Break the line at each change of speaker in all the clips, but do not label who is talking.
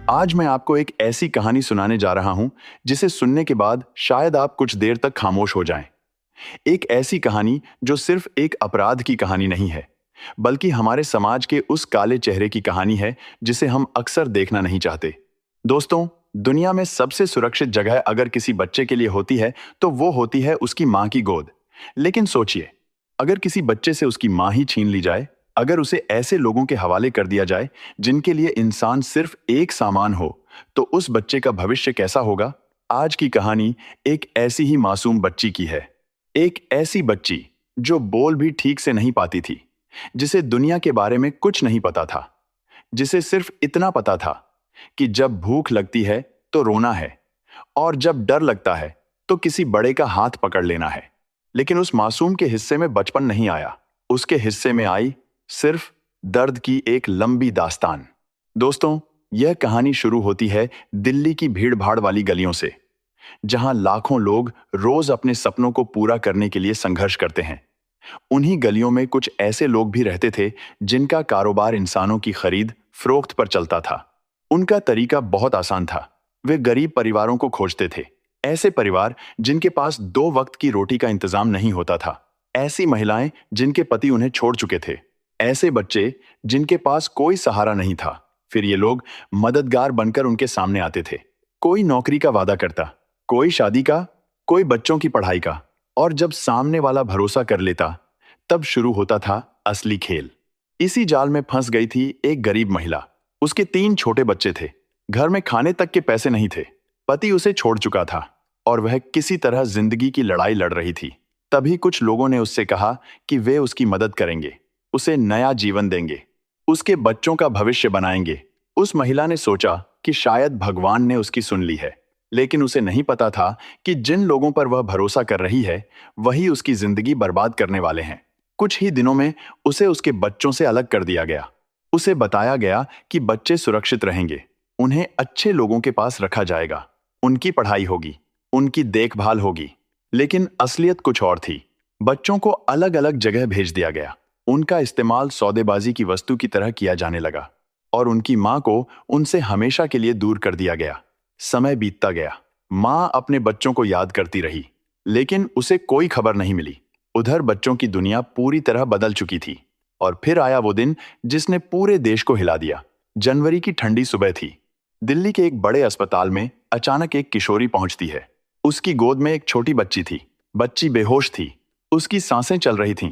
आज मैं आपको एक ऐसी कहानी सुनाने जा रहा हूं जिसे सुनने के बाद शायद आप कुछ देर तक खामोश हो जाएं। एक ऐसी कहानी जो सिर्फ एक अपराध की कहानी नहीं है, बल्कि हमारे समाज के उस काले चेहरे की कहानी है जिसे हम अक्सर देखना नहीं चाहते। दोस्तों, दुनिया में सबसे सुरक्षित जगह अगर किसी बच्चे के लिए होती है तो वो होती है उसकी माँ की गोद। लेकिन सोचिए, अगर किसी बच्चे से उसकी माँ ही छीन ली जाए, अगर उसे ऐसे लोगों के हवाले कर दिया जाए जिनके लिए इंसान सिर्फ एक सामान हो, तो उस बच्चे का भविष्य कैसा होगा? आज की कहानी एक ऐसी ही मासूम बच्ची की है। एक ऐसी बच्ची जो बोल भी ठीक से नहीं पाती थी, जिसे दुनिया के बारे में कुछ नहीं पता था, जिसे सिर्फ इतना पता था कि जब भूख लगती है तो रोना है, और जब डर लगता है तो किसी बड़े का हाथ पकड़ लेना है। लेकिन उस मासूम के हिस्से में बचपन नहीं आया, उसके हिस्से में आई सिर्फ दर्द की एक लंबी दास्तान। दोस्तों, यह कहानी शुरू होती है दिल्ली की भीड़-भाड़ वाली गलियों से, जहां लाखों लोग रोज अपने सपनों को पूरा करने के लिए संघर्ष करते हैं। उन्हीं गलियों में कुछ ऐसे लोग भी रहते थे जिनका कारोबार इंसानों की खरीद फरोख्त पर चलता था। उनका तरीका बहुत आसान था। वे गरीब परिवारों को खोजते थे, ऐसे परिवार जिनके पास 2 वक्त की रोटी का इंतजाम नहीं होता था, ऐसी महिलाएं जिनके पति उन्हें छोड़ चुके थे, ऐसे बच्चे जिनके पास कोई सहारा नहीं था। फिर ये लोग मददगार बनकर उनके सामने आते थे। कोई नौकरी का वादा करता, कोई शादी का, कोई बच्चों की पढ़ाई का, और जब सामने वाला भरोसा कर लेता, तब शुरू होता था असली खेल। इसी जाल में फंस गई थी एक गरीब महिला। उसके 3 छोटे बच्चे थे, घर में खाने तक के पैसे नहीं थे, पति उसे छोड़ चुका था और वह किसी तरह जिंदगी की लड़ाई लड़ रही थी। तभी कुछ लोगों ने उससे कहा कि वे उसकी मदद करेंगे, उसे नया जीवन देंगे, उसके बच्चों का भविष्य बनाएंगे। उस महिला ने सोचा कि शायद भगवान ने उसकी सुन ली है, लेकिन उसे नहीं पता था कि जिन लोगों पर वह भरोसा कर रही है, वही उसकी जिंदगी बर्बाद करने वाले हैं। कुछ ही दिनों में उसे उसके बच्चों से अलग कर दिया गया। उसे बताया गया कि बच्चे सुरक्षित रहेंगे, उन्हें अच्छे लोगों के पास रखा जाएगा, उनकी पढ़ाई होगी, उनकी देखभाल होगी। लेकिन असलियत कुछ और थी। बच्चों को अलग अलग जगह भेज दिया गया, उनका इस्तेमाल सौदेबाजी की वस्तु की तरह किया जाने लगा, और उनकी माँ को उनसे हमेशा के लिए दूर कर दिया गया। समय बीतता गया, माँ अपने बच्चों को याद करती रही, लेकिन उसे कोई खबर नहीं मिली। उधर बच्चों की दुनिया पूरी तरह बदल चुकी थी। और फिर आया वो दिन जिसने पूरे देश को हिला दिया। जनवरी की ठंडी सुबह थी। दिल्ली के एक बड़े अस्पताल में अचानक एक किशोरी पहुंचती है। उसकी गोद में एक छोटी बच्ची थी। बच्ची बेहोश थी, उसकी सांसें चल रही थीं,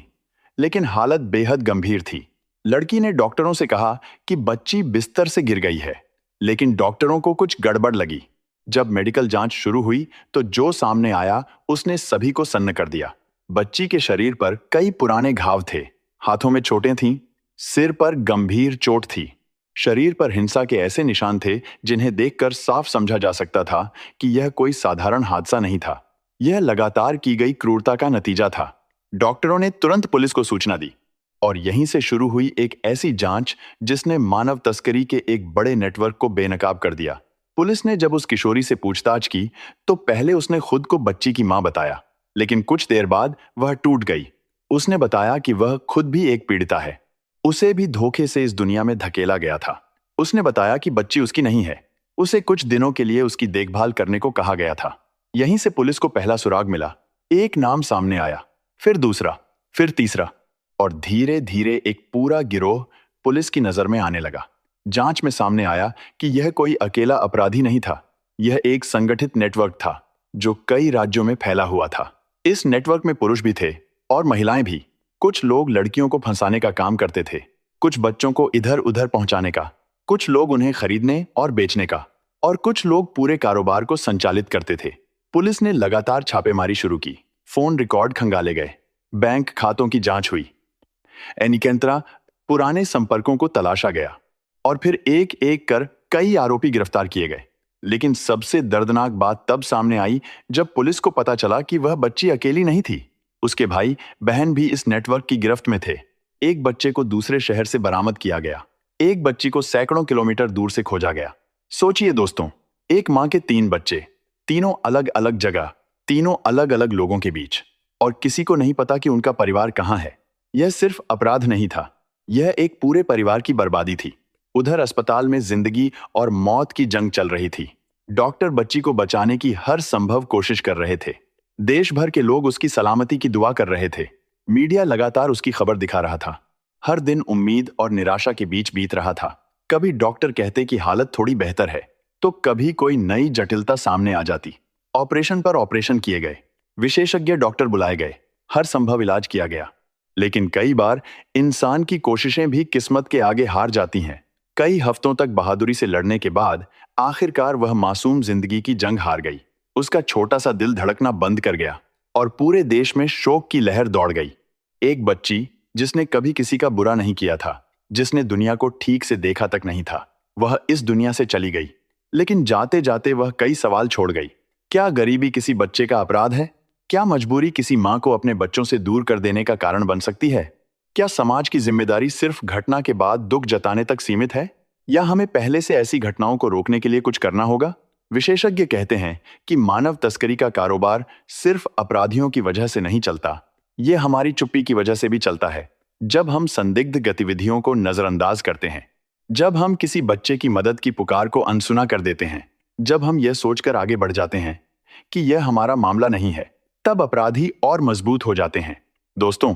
लेकिन हालत बेहद गंभीर थी। लड़की ने डॉक्टरों से कहा कि बच्ची बिस्तर से गिर गई है, लेकिन डॉक्टरों को कुछ गड़बड़ लगी। जब मेडिकल जांच शुरू हुई तो जो सामने आया उसने सभी को सन्न कर दिया। बच्ची के शरीर पर कई पुराने घाव थे, हाथों में चोटें थीं, सिर पर गंभीर चोट थी। शरीर पर हिंसा के ऐसे निशान थे जिन्हें देखकर साफ समझा जा सकता था कि यह कोई साधारण हादसा नहीं था। यह लगातार की गई क्रूरता का नतीजा था। डॉक्टरों ने तुरंत पुलिस को सूचना दी, और यहीं से शुरू हुई एक ऐसी जांच जिसने मानव तस्करी के एक बड़े नेटवर्क को बेनकाब कर दिया। पुलिस ने जब उस किशोरी से पूछताछ की तो पहले उसने खुद को बच्ची की मां बताया, लेकिन कुछ देर बाद वह टूट गई। उसने बताया कि वह खुद भी एक पीड़िता है, उसे भी धोखे से इस दुनिया में धकेला गया था। उसने बताया कि बच्ची उसकी नहीं है, उसे कुछ दिनों के लिए उसकी देखभाल करने को कहा गया था। यहीं से पुलिस को पहला सुराग मिला। एक नाम सामने आया, फिर दूसरा, फिर तीसरा, और धीरे धीरे एक पूरा गिरोह पुलिस की नजर में आने लगा। जांच में सामने आया कि यह कोई अकेला अपराधी नहीं था, यह एक संगठित नेटवर्क था जो कई राज्यों में फैला हुआ था। इस नेटवर्क में पुरुष भी थे और महिलाएं भी। कुछ लोग लड़कियों को फंसाने का काम करते थे, कुछ बच्चों को इधर उधर पहुंचाने का, कुछ लोग उन्हें खरीदने और बेचने का, और कुछ लोग पूरे कारोबार को संचालित करते थे। पुलिस ने लगातार छापेमारी शुरू की, फोन रिकॉर्ड खंगाले गए, बैंक खातों की जांच हुई, एनिकेंत्रा पुराने संपर्कों को तलाशा गया, और फिर एक एक कर कई आरोपी गिरफ्तार किए गए। लेकिन सबसे दर्दनाक बात तब सामने आई जब पुलिस को पता चला कि वह बच्ची अकेली नहीं थी। उसके भाई बहन भी इस नेटवर्क की गिरफ्त में थे। एक बच्चे को दूसरे शहर से बरामद किया गया, एक बच्ची को सैकड़ों किलोमीटर दूर से खोजा गया। सोचिए दोस्तों, एक मां के 3 बच्चे, तीनों अलग अलग जगह, तीनों अलग अलग लोगों के बीच, और किसी को नहीं पता कि उनका परिवार कहां है। यह सिर्फ अपराध नहीं था, यह एक पूरे परिवार की बर्बादी थी। उधर अस्पताल में जिंदगी और मौत की जंग चल रही थी। डॉक्टर बच्ची को बचाने की हर संभव कोशिश कर रहे थे। देश भर के लोग उसकी सलामती की दुआ कर रहे थे। मीडिया लगातार उसकी खबर दिखा रहा था। हर दिन उम्मीद और निराशा के बीच बीत रहा था। कभी डॉक्टर कहते कि हालत थोड़ी बेहतर है, तो कभी कोई नई जटिलता सामने आ जाती। ऑपरेशन पर ऑपरेशन किए गए, विशेषज्ञ डॉक्टर बुलाए गए, हर संभव इलाज किया गया। लेकिन कई बार इंसान की कोशिशें भी किस्मत के आगे हार जाती हैं। कई हफ्तों तक बहादुरी से लड़ने के बाद आखिरकार वह मासूम जिंदगी की जंग हार गई। उसका छोटा सा दिल धड़कना बंद कर गया और पूरे देश में शोक की लहर दौड़ गई। एक बच्ची जिसने कभी किसी का बुरा नहीं किया था, जिसने दुनिया को ठीक से देखा तक नहीं था, वह इस दुनिया से चली गई। लेकिन जाते जाते वह कई सवाल छोड़ गई। क्या गरीबी किसी बच्चे का अपराध है? क्या मजबूरी किसी माँ को अपने बच्चों से दूर कर देने का कारण बन सकती है? क्या समाज की जिम्मेदारी सिर्फ घटना के बाद दुख जताने तक सीमित है, या हमें पहले से ऐसी घटनाओं को रोकने के लिए कुछ करना होगा? विशेषज्ञ कहते हैं कि मानव तस्करी का कारोबार सिर्फ अपराधियों की वजह से नहीं चलता, ये हमारी चुप्पी की वजह से भी चलता है। जब हम संदिग्ध गतिविधियों को नजरअंदाज करते हैं, जब हम किसी बच्चे की मदद की पुकार को अनसुना कर देते हैं, जब हम यह सोचकर आगे बढ़ जाते हैं कि यह हमारा मामला नहीं है, तब अपराधी और मजबूत हो जाते हैं। दोस्तों,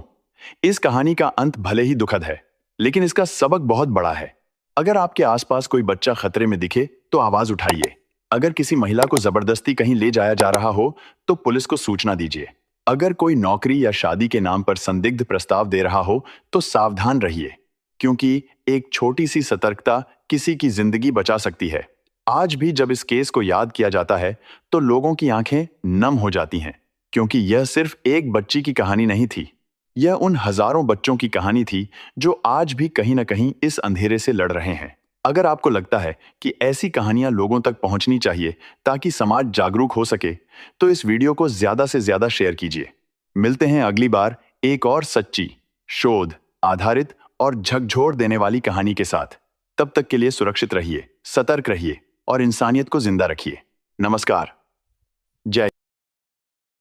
इस कहानी का अंत भले ही दुखद है, लेकिन इसका सबक बहुत बड़ा है। अगर आपके आसपास कोई बच्चा खतरे में दिखे तो आवाज उठाइए। अगर किसी महिला को जबरदस्ती कहीं ले जाया जा रहा हो तो पुलिस को सूचना दीजिए। अगर कोई नौकरी या शादी के नाम पर संदिग्ध प्रस्ताव दे रहा हो तो सावधान रहिए, क्योंकि एक छोटी सी सतर्कता किसी की जिंदगी बचा सकती है। आज भी जब इस केस को याद किया जाता है तो लोगों की आंखें नम हो जाती हैं, क्योंकि यह सिर्फ एक बच्ची की कहानी नहीं थी। यह उन हजारों बच्चों की कहानी थी जो आज भी कहीं न कहीं इस अंधेरे से लड़ रहे हैं। अगर आपको लगता है कि ऐसी कहानियां लोगों तक पहुंचनी चाहिए ताकि समाज जागरूक हो सके, तो इस वीडियो को ज्यादा से ज्यादा शेयर कीजिए। मिलते हैं अगली बार एक और सच्ची, शोध आधारित और झकझोर देने वाली कहानी के साथ। तब तक के लिए सुरक्षित रहिए, सतर्क रहिए और इंसानियत को जिंदा रखिए। नमस्कार।